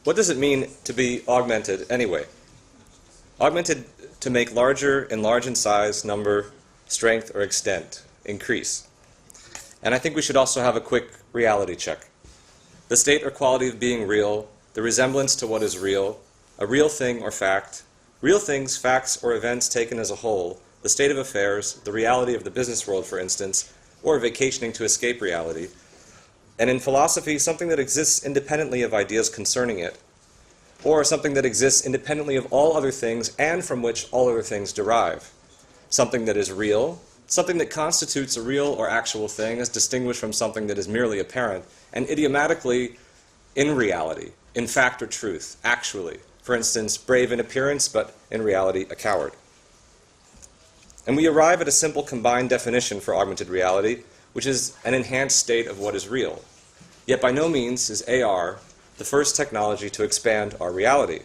What does it mean to be augmented anyway? Augmented to make larger, enlarge in size, number, strength, or extent, increase. And I think we should also have a quick reality check. The state or quality of being real, the resemblance to what is real, a real thing or fact, real things, facts, or events taken as a whole, the state of affairs, the reality of the business world, for instance, or vacationing to escape reality, and in philosophy, something that exists independently of ideas concerning it, or something that exists independently of all other things and from which all other things derive. Something that is real, something that constitutes a real or actual thing as distinguished from something that is merely apparent, and idiomatically in reality, in fact or truth, actually. For instance, brave in appearance, but in reality a coward. And we arrive at a simple combined definition for augmented reality, which is an enhanced state of what is real. Yet by no means is AR the first technology to expand our reality.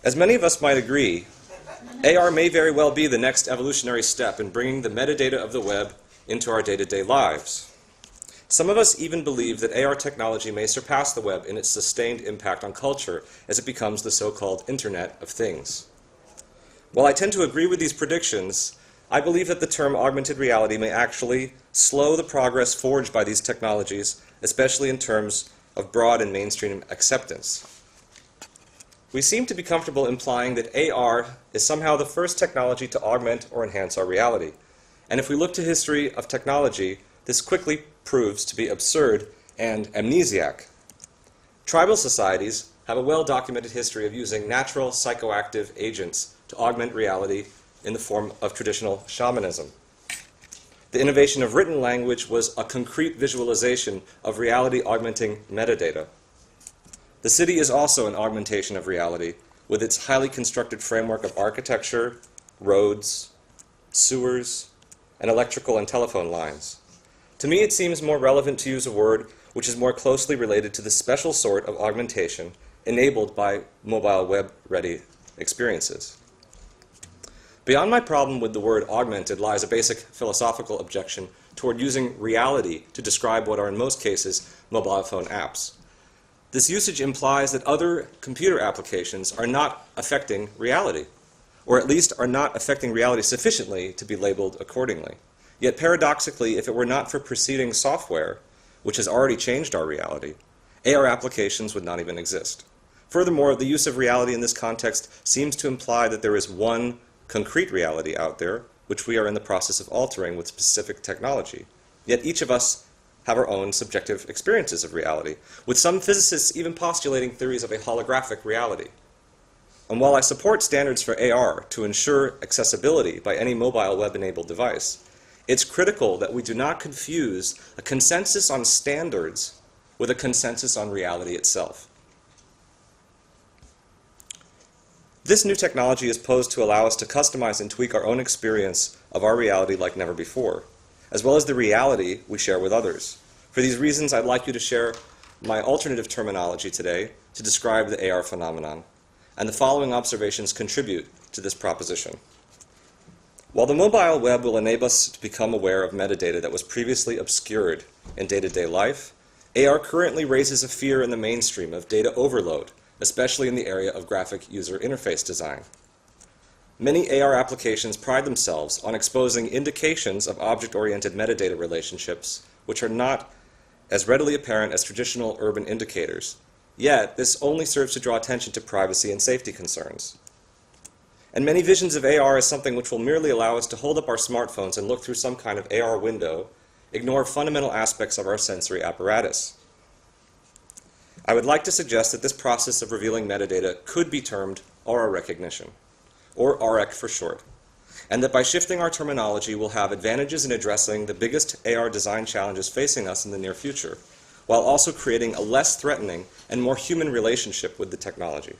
As many of us might agree, AR may very well be the next evolutionary step in bringing the metadata of the web into our day-to-day lives. Some of us even believe that AR technology may surpass the web in its sustained impact on culture as it becomes the so-called Internet of Things. While I tend to agree with these predictions, I believe that the term augmented reality may actually slow the progress forged by these technologies, especially in terms of broad and mainstream acceptance. We seem to be comfortable implying that AR is somehow the first technology to augment or enhance our reality. And if we look to history of technology, this quickly proves to be absurd and amnesiac. Tribal societies have a well-documented history of using natural psychoactive agents to augment reality in the form of traditional shamanism. The innovation of written language was a concrete visualization of reality augmenting metadata. The city is also an augmentation of reality, with its highly constructed framework of architecture, roads, sewers, and electrical and telephone lines. To me, it seems more relevant to use a word which is more closely related to the special sort of augmentation enabled by mobile web-ready experiences. Beyond my problem with the word augmented lies a basic philosophical objection toward using reality to describe what are in most cases mobile phone apps. This usage implies that other computer applications are not affecting reality, or at least are not affecting reality sufficiently to be labeled accordingly. Yet paradoxically, if it were not for preceding software, which has already changed our reality, AR applications would not even exist. Furthermore, the use of reality in this context seems to imply that there is one concrete reality out there, which we are in the process of altering with specific technology. Yet each of us have our own subjective experiences of reality, with some physicists even postulating theories of a holographic reality. And while I support standards for AR to ensure accessibility by any mobile web-enabled device, it's critical that we do not confuse a consensus on standards with a consensus on reality itself. This new technology is posed to allow us to customize and tweak our own experience of our reality like never before, as well as the reality we share with others. For these reasons, I'd like you to share my alternative terminology today to describe the AR phenomenon, and the following observations contribute to this proposition. While the mobile web will enable us to become aware of metadata that was previously obscured in day-to-day life, AR currently raises a fear in the mainstream of data overload, especially in the area of graphic user interface design. Many AR applications pride themselves on exposing indications of object-oriented metadata relationships, which are not as readily apparent as traditional urban indicators. Yet, this only serves to draw attention to privacy and safety concerns. And many visions of AR as something which will merely allow us to hold up our smartphones and look through some kind of AR window, ignore fundamental aspects of our sensory apparatus. I would like to suggest that this process of revealing metadata could be termed aura recognition, or AUREC for short, and that by shifting our terminology we'll have advantages in addressing the biggest AR design challenges facing us in the near future, while also creating a less threatening and more human relationship with the technology.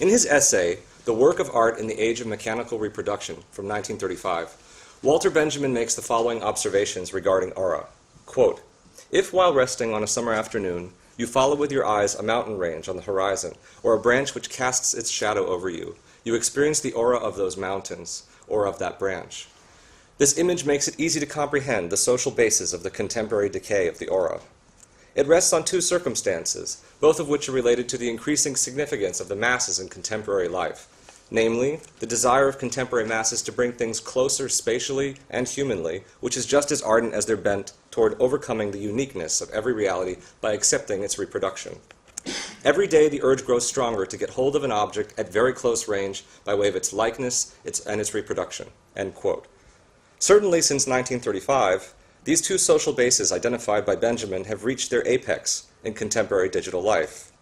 In his essay, The Work of Art in the Age of Mechanical Reproduction, from 1935, Walter Benjamin makes the following observations regarding aura. Quote, "If while resting on a summer afternoon, you follow with your eyes a mountain range on the horizon, or a branch which casts its shadow over you, you experience the aura of those mountains, or of that branch. This image makes it easy to comprehend the social basis of the contemporary decay of the aura. It rests on two circumstances, both of which are related to the increasing significance of the masses in contemporary life. Namely, the desire of contemporary masses to bring things closer spatially and humanly, which is just as ardent as their bent toward overcoming the uniqueness of every reality by accepting its reproduction. Every day the urge grows stronger to get hold of an object at very close range by way of its likeness and its reproduction." End quote. Certainly since 1935, these two social bases identified by Benjamin have reached their apex in contemporary digital life.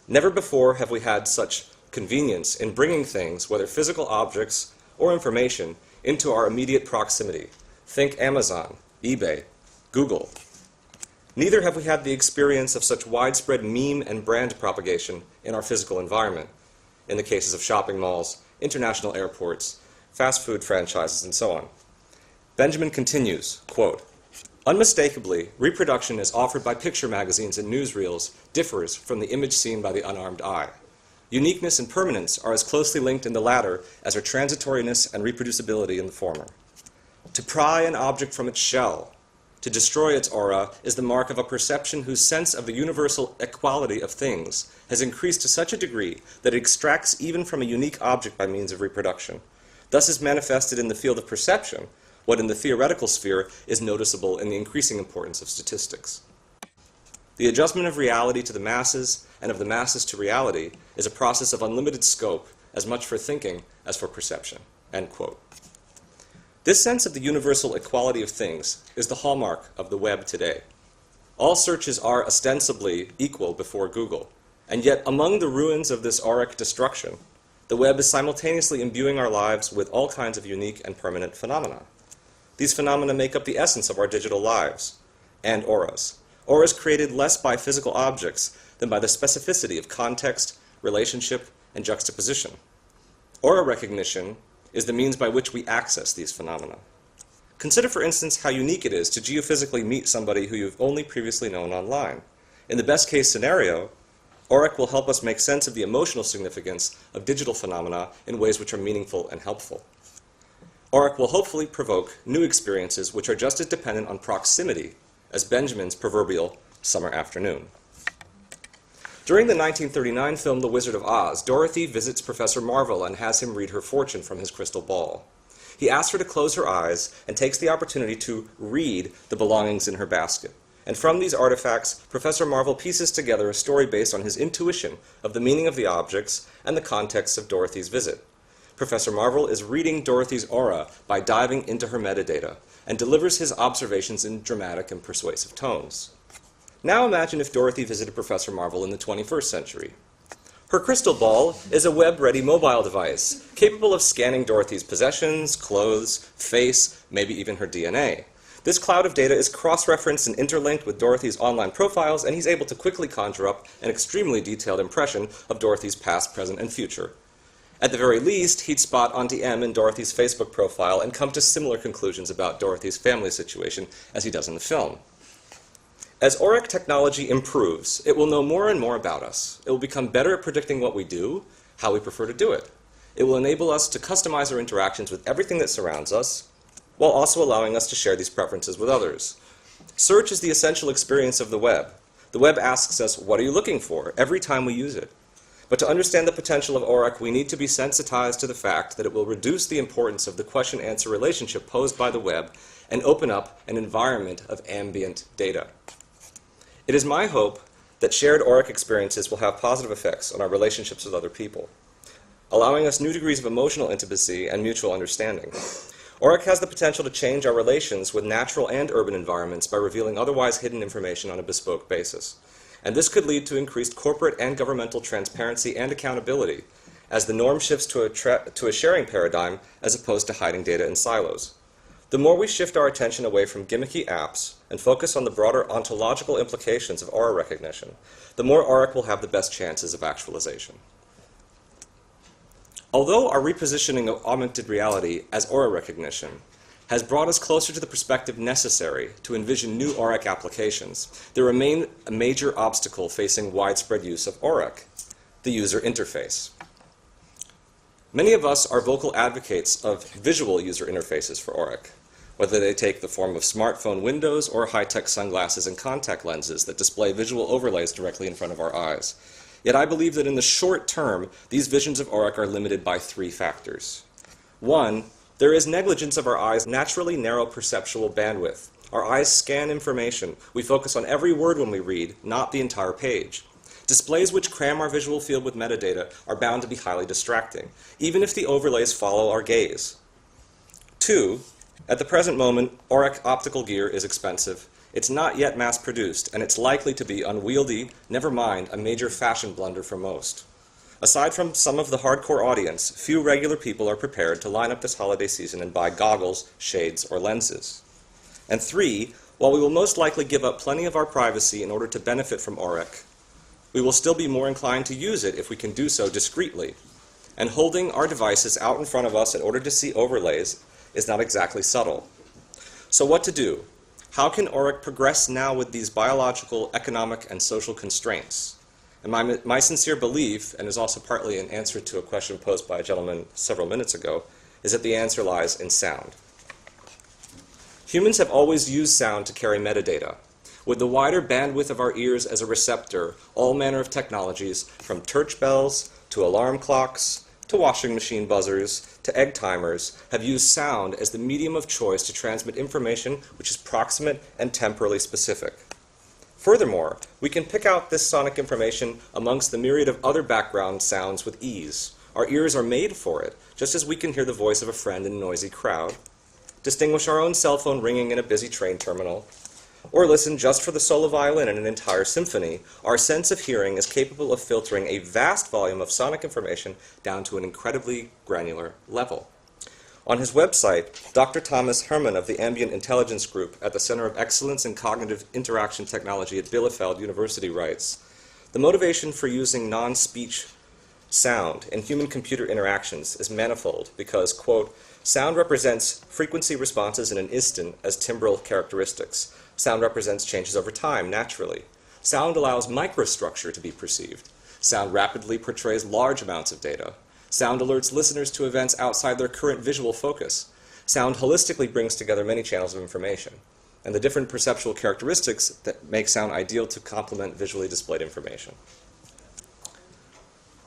Never before have we had such convenience in bringing things, whether physical objects or information, into our immediate proximity. Think Amazon, eBay, Google. Neither have we had the experience of such widespread meme and brand propagation in our physical environment, in the cases of shopping malls, international airports, fast food franchises, and so on. Benjamin continues, quote, "Unmistakably, reproduction as offered by picture magazines and newsreels differs from the image seen by the unarmed eye. Uniqueness and permanence are as closely linked in the latter as are transitoriness and reproducibility in the former. To pry an object from its shell, to destroy its aura, is the mark of a perception whose sense of the universal equality of things has increased to such a degree that it extracts even from a unique object by means of reproduction. Thus is manifested in the field of perception what in the theoretical sphere is noticeable in the increasing importance of statistics. The adjustment of reality to the masses and of the masses to reality is a process of unlimited scope, as much for thinking as for perception." End quote. This sense of the universal equality of things is the hallmark of the web today. All searches are ostensibly equal before Google, and yet among the ruins of this auric destruction, the web is simultaneously imbuing our lives with all kinds of unique and permanent phenomena. These phenomena make up the essence of our digital lives and auras. Auras created less by physical objects than by the specificity of context, relationship, and juxtaposition. Aura recognition is the means by which we access these phenomena. Consider, for instance, how unique it is to geophysically meet somebody who you've only previously known online. In the best case scenario, Auric will help us make sense of the emotional significance of digital phenomena in ways which are meaningful and helpful. Auric will hopefully provoke new experiences which are just as dependent on proximity as Benjamin's proverbial summer afternoon. During the 1939 film The Wizard of Oz, Dorothy visits Professor Marvel and has him read her fortune from his crystal ball. He asks her to close her eyes and takes the opportunity to read the belongings in her basket. And from these artifacts, Professor Marvel pieces together a story based on his intuition of the meaning of the objects and the context of Dorothy's visit. Professor Marvel is reading Dorothy's aura by diving into her metadata and delivers his observations in dramatic and persuasive tones. Now imagine if Dorothy visited Professor Marvel in the 21st century. Her crystal ball is a web-ready mobile device, capable of scanning Dorothy's possessions, clothes, face, maybe even her DNA. This cloud of data is cross-referenced and interlinked with Dorothy's online profiles, and he's able to quickly conjure up an extremely detailed impression of Dorothy's past, present, and future. At the very least, he'd spot Auntie M in Dorothy's Facebook profile and come to similar conclusions about Dorothy's family situation as he does in the film. As Auric technology improves, it will know more and more about us. It will become better at predicting what we do, how we prefer to do it. It will enable us to customize our interactions with everything that surrounds us, while also allowing us to share these preferences with others. Search is the essential experience of the web. The web asks us, what are you looking for, every time we use it. But to understand the potential of Auric, we need to be sensitized to the fact that it will reduce the importance of the question-answer relationship posed by the web and open up an environment of ambient data. It is my hope that shared Auric experiences will have positive effects on our relationships with other people, allowing us new degrees of emotional intimacy and mutual understanding. Auric has the potential to change our relations with natural and urban environments by revealing otherwise hidden information on a bespoke basis. And this could lead to increased corporate and governmental transparency and accountability, as the norm shifts to a sharing paradigm as opposed to hiding data in silos. The more we shift our attention away from gimmicky apps and focus on the broader ontological implications of aura recognition, the more Auric will have the best chances of actualization. Although our repositioning of augmented reality as aura recognition has brought us closer to the perspective necessary to envision new Auric applications, there remains a major obstacle facing widespread use of Auric: the user interface. Many of us are vocal advocates of visual user interfaces for Auric. whether they take the form of smartphone windows or high-tech sunglasses and contact lenses that display visual overlays directly in front of our eyes. Yet I believe that in the short term, these visions of Auric are limited by three factors. One, there is negligence of our eyes' naturally narrow perceptual bandwidth. Our eyes scan information. We focus on every word when we read, not the entire page. Displays which cram our visual field with metadata are bound to be highly distracting, even if the overlays follow our gaze. Two, at the present moment, Auric optical gear is expensive. It's not yet mass-produced, and it's likely to be unwieldy, never mind a major fashion blunder for most. Aside from some of the hardcore audience, few regular people are prepared to line up this holiday season and buy goggles, shades, or lenses. And three, while we will most likely give up plenty of our privacy in order to benefit from Auric, we will still be more inclined to use it if we can do so discreetly. And holding our devices out in front of us in order to see overlays is not exactly subtle. So what to do? How can Auric progress now with these biological, economic, and social constraints? And my sincere belief, and is also partly an answer to a question posed by a gentleman several minutes ago, is that the answer lies in sound. Humans have always used sound to carry metadata. With the wider bandwidth of our ears as a receptor, all manner of technologies, from church bells to alarm clocks, to washing machine buzzers, to egg timers, have used sound as the medium of choice to transmit information which is proximate and temporally specific. Furthermore, we can pick out this sonic information amongst the myriad of other background sounds with ease. Our ears are made for it, just as we can hear the voice of a friend in a noisy crowd, distinguish our own cell phone ringing in a busy train terminal, or listen just for the solo violin in an entire symphony. Our sense of hearing is capable of filtering a vast volume of sonic information down to an incredibly granular level. On his website, Dr. Thomas Herman of the Ambient Intelligence Group at the Center of Excellence in Cognitive Interaction Technology at Bielefeld University writes, "The motivation for using non-speech sound in human-computer interactions is manifold because, quote, sound represents frequency responses in an instant as timbral characteristics. Sound represents changes over time, naturally. Sound allows microstructure to be perceived. Sound rapidly portrays large amounts of data. Sound alerts listeners to events outside their current visual focus. Sound holistically brings together many channels of information, and the different perceptual characteristics that make sound ideal to complement visually displayed information."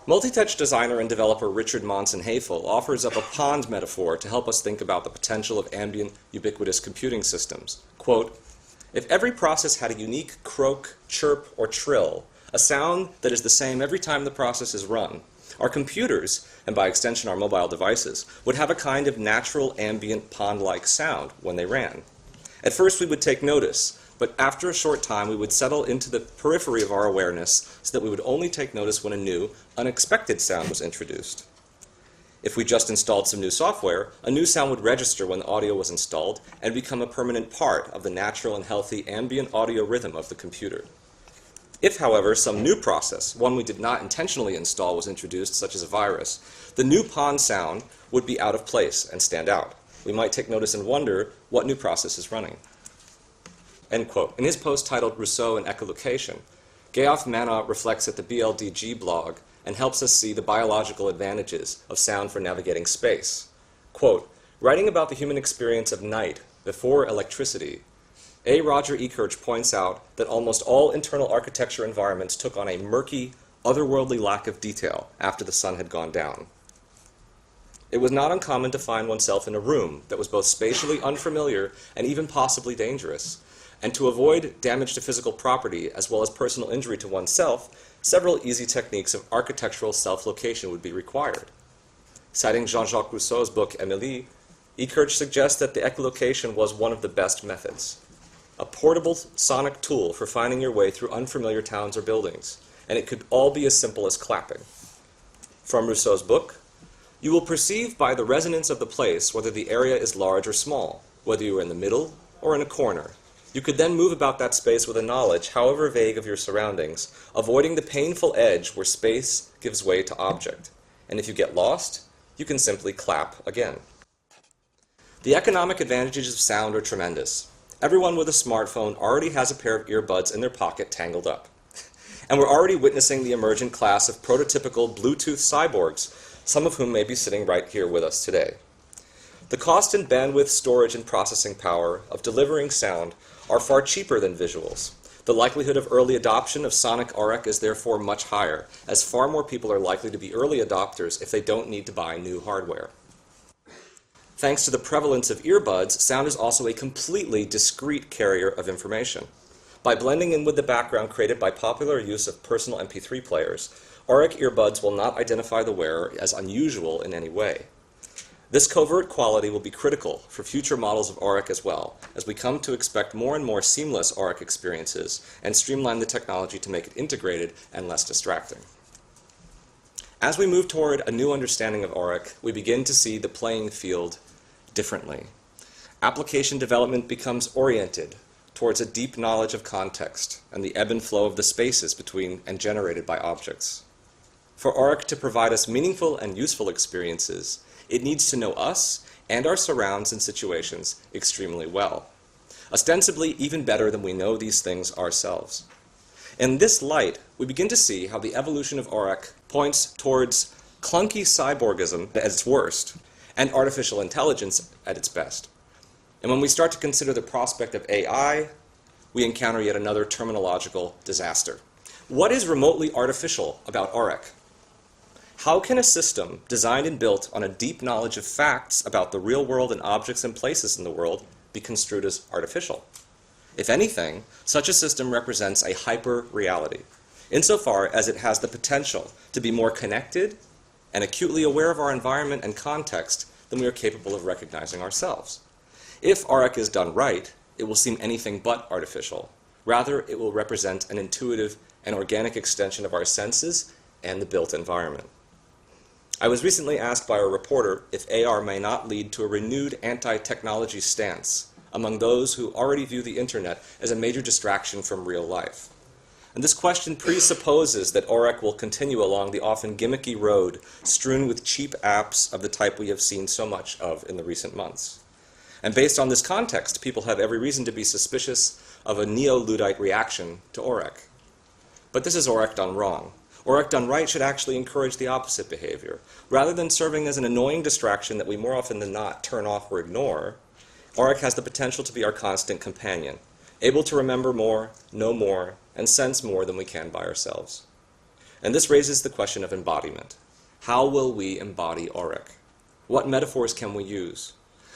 Multitouch designer and developer Richard Monson-Haefel offers up a pond metaphor to help us think about the potential of ambient, ubiquitous computing systems. Quote, "If every process had a unique croak, chirp, or trill, a sound that is the same every time the process is run, our computers, and by extension our mobile devices, would have a kind of natural ambient pond-like sound when they ran. At first we would take notice, but after a short time we would settle into the periphery of our awareness so that we would only take notice when a new, unexpected sound was introduced. If we just installed some new software, a new sound would register when the audio was installed and become a permanent part of the natural and healthy ambient audio rhythm of the computer. If, however, some new process, one we did not intentionally install, was introduced, such as a virus, the new pond sound would be out of place and stand out. We might take notice and wonder what new process is running." End quote. In his post titled Rousseau and Echolocation, Geoff Manaugh reflects at the BLDG blog and helps us see the biological advantages of sound for navigating space. Quote, "Writing about the human experience of night before electricity, A. Roger Ekirch points out that almost all internal architecture environments took on a murky, otherworldly lack of detail after the sun had gone down. It was not uncommon to find oneself in a room that was both spatially unfamiliar and even possibly dangerous, and to avoid damage to physical property as well as personal injury to oneself, several easy techniques of architectural self-location would be required." Citing Jean-Jacques Rousseau's book Émilie, Ekirch suggests that the echolocation was one of the best methods. A portable sonic tool for finding your way through unfamiliar towns or buildings, and it could all be as simple as clapping. From Rousseau's book, "You will perceive by the resonance of the place whether the area is large or small, whether you are in the middle or in a corner. You could then move about that space with a knowledge, however vague, of your surroundings, avoiding the painful edge where space gives way to object. And if you get lost, you can simply clap again." The economic advantages of sound are tremendous. Everyone with a smartphone already has a pair of earbuds in their pocket tangled up. And we're already witnessing the emergent class of prototypical Bluetooth cyborgs, some of whom may be sitting right here with us today. The cost and bandwidth, storage, and processing power of delivering sound are far cheaper than visuals. The likelihood of early adoption of sonic RX is therefore much higher, as far more people are likely to be early adopters if they don't need to buy new hardware. Thanks to the prevalence of earbuds, sound is also a completely discrete carrier of information. By blending in with the background created by popular use of personal MP3 players, RX earbuds will not identify the wearer as unusual in any way. This covert quality will be critical for future models of RX as well, as we come to expect more and more seamless RX experiences and streamline the technology to make it integrated and less distracting. As we move toward a new understanding of RX, we begin to see the playing field differently. Application development becomes oriented towards a deep knowledge of context and the ebb and flow of the spaces between and generated by objects. For RX to provide us meaningful and useful experiences, it needs to know us and our surrounds and situations extremely well, ostensibly even better than we know these things ourselves. In this light, we begin to see how the evolution of RX points towards clunky cyborgism at its worst and artificial intelligence at its best. And when we start to consider the prospect of AI, we encounter yet another terminological disaster. What is remotely artificial about RX? How can a system designed and built on a deep knowledge of facts about the real world and objects and places in the world be construed as artificial? If anything, such a system represents a hyper-reality, insofar as it has the potential to be more connected and acutely aware of our environment and context than we are capable of recognizing ourselves. If RX is done right, it will seem anything but artificial. Rather, it will represent an intuitive and organic extension of our senses and the built environment. I was recently asked by a reporter if AR may not lead to a renewed anti-technology stance among those who already view the internet as a major distraction from real life. And this question presupposes that RX will continue along the often gimmicky road strewn with cheap apps of the type we have seen so much of in the recent months. And based on this context, people have every reason to be suspicious of a neo-Luddite reaction to RX. But this is RX done wrong. RX done right should actually encourage the opposite behavior. Rather than serving as an annoying distraction that we more often than not turn off or ignore, RX has the potential to be our constant companion, able to remember more, know more, and sense more than we can by ourselves. And this raises the question of embodiment. How will we embody RX? What metaphors can we use?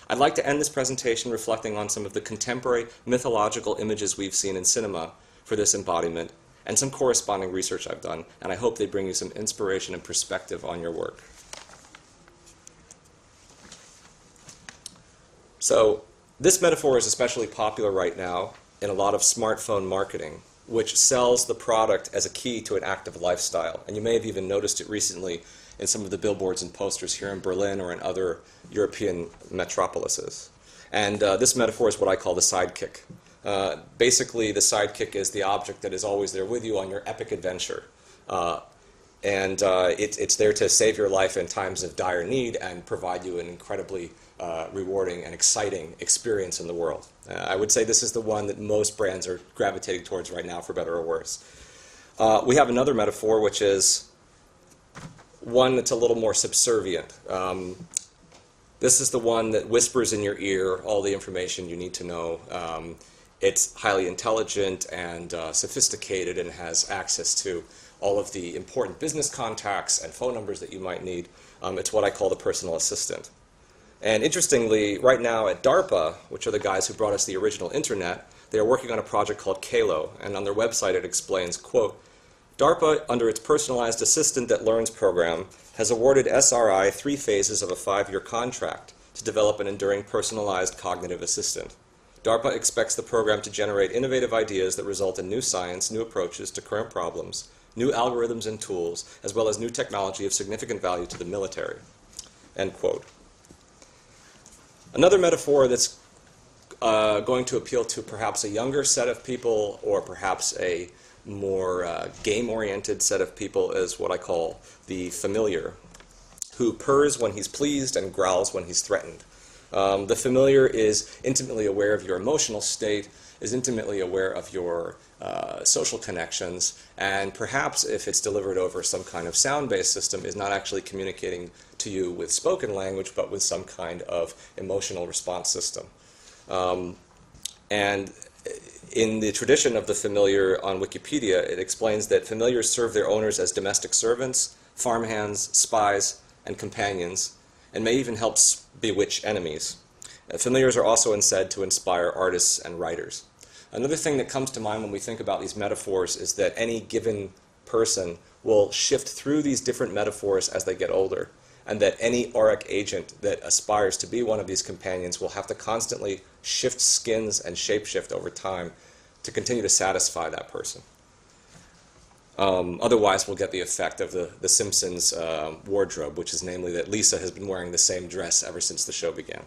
I'd like to end this presentation reflecting on some of the contemporary mythological images we've seen in cinema for this embodiment and some corresponding research I've done, and I hope they bring you some inspiration and perspective on your work. So, this metaphor is especially popular right now in a lot of smartphone marketing, which sells the product as a key to an active lifestyle. And you may have even noticed it recently in some of the billboards and posters here in Berlin or in other European metropolises. And this metaphor is what I call the sidekick. Basically, the sidekick is the object that is always there with you on your epic adventure. It's there to save your life in times of dire need and provide you an incredibly rewarding and exciting experience in the world. I would say this is the one that most brands are gravitating towards right now, for better or worse. We have another metaphor, which is one that's a little more subservient. This is the one that whispers in your ear all the information you need to know. It's highly intelligent and sophisticated and has access to all of the important business contacts and phone numbers that you might need. It's what I call the personal assistant. And interestingly, right now at DARPA, which are the guys who brought us the original internet, they are working on a project called Kalo, and on their website it explains, quote, DARPA, under its Personalized Assistant That Learns program, has awarded SRI 3 phases of a 5-year contract to develop an enduring personalized cognitive assistant. DARPA expects the program to generate innovative ideas that result in new science, new approaches to current problems, new algorithms and tools, as well as new technology of significant value to the military. End quote. Another metaphor that's going to appeal to perhaps a younger set of people or perhaps a more game-oriented set of people is what I call the familiar, who purrs when he's pleased and growls when he's threatened. The familiar is intimately aware of your emotional state, is intimately aware of your social connections, and perhaps if it's delivered over some kind of sound-based system, is not actually communicating to you with spoken language, but with some kind of emotional response system. And in the tradition of the familiar on Wikipedia, it explains that familiars serve their owners as domestic servants, farmhands, spies, and companions, and may even help bewitch enemies. Familiars are also said to inspire artists and writers. Another thing that comes to mind when we think about these metaphors is that any given person will shift through these different metaphors as they get older, and that any Auric agent that aspires to be one of these companions will have to constantly shift skins and shapeshift over time to continue to satisfy that person. Otherwise, we'll get the effect of the Simpsons wardrobe, which is namely that Lisa has been wearing the same dress ever since the show began.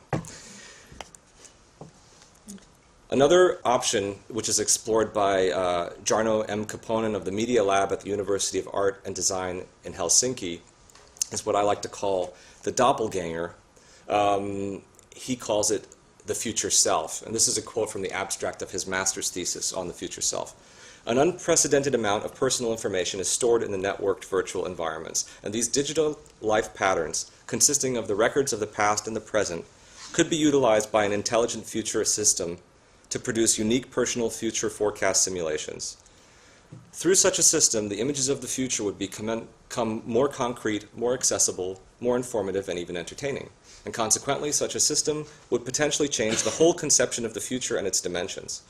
Another option, which is explored by Jarno M. Kaponen of the Media Lab at the University of Art and Design in Helsinki, is what I like to call the doppelganger. He calls it the future self. And this is a quote from the abstract of his master's thesis on the future self. An unprecedented amount of personal information is stored in the networked virtual environments, and these digital life patterns, consisting of the records of the past and the present, could be utilized by an intelligent future system to produce unique personal future forecast simulations. Through such a system, the images of the future would become more concrete, more accessible, more informative, and even entertaining. And consequently, such a system would potentially change the whole conception of the future and its dimensions.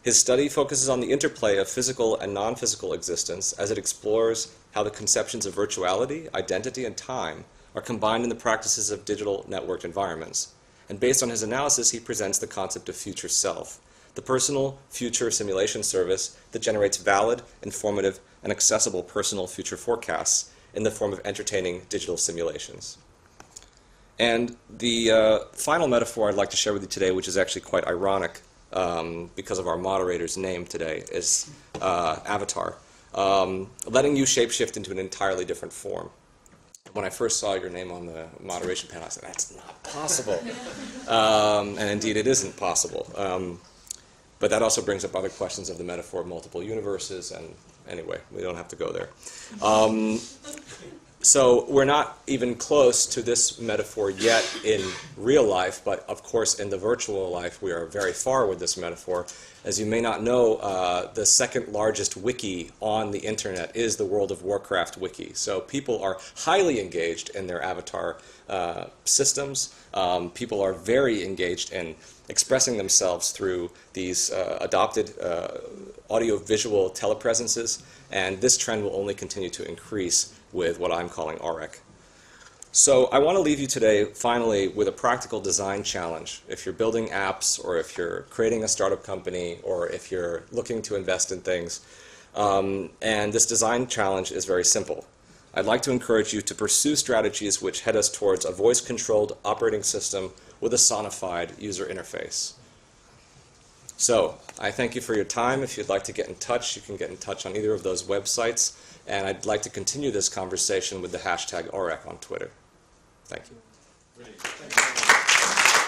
His study focuses on the interplay of physical and non-physical existence as it explores how the conceptions of virtuality, identity, and time are combined in the practices of digital networked environments. And based on his analysis, he presents the concept of future self, the personal future simulation service that generates valid, informative, and accessible personal future forecasts in the form of entertaining digital simulations. And the final metaphor I'd like to share with you today, which is actually quite ironic because of our moderator's name today, is Avatar, letting you shapeshift into an entirely different form. When I first saw your name on the moderation panel, I said, that's not possible. And indeed, it isn't possible. But that also brings up other questions of the metaphor of multiple universes, and anyway, we don't have to go there. So we're not even close to this metaphor yet in real life, but of course in the virtual life we are very far with this metaphor. As you may not know, the second largest wiki on the internet is the World of Warcraft wiki. So people are highly engaged in their avatar systems. People are very engaged in expressing themselves through these adopted audio-visual telepresences, and this trend will only continue to increase with what I'm calling Auric. So I want to leave you today, finally, with a practical design challenge. If you're building apps, or if you're creating a startup company, or if you're looking to invest in things, and this design challenge is very simple. I'd like to encourage you to pursue strategies which head us towards a voice-controlled operating system with a sonified user interface. So I thank you for your time. If you'd like to get in touch, you can get in touch on either of those websites. And I'd like to continue this conversation with the hashtag Auric on Twitter. Thank you. Great. Thank you.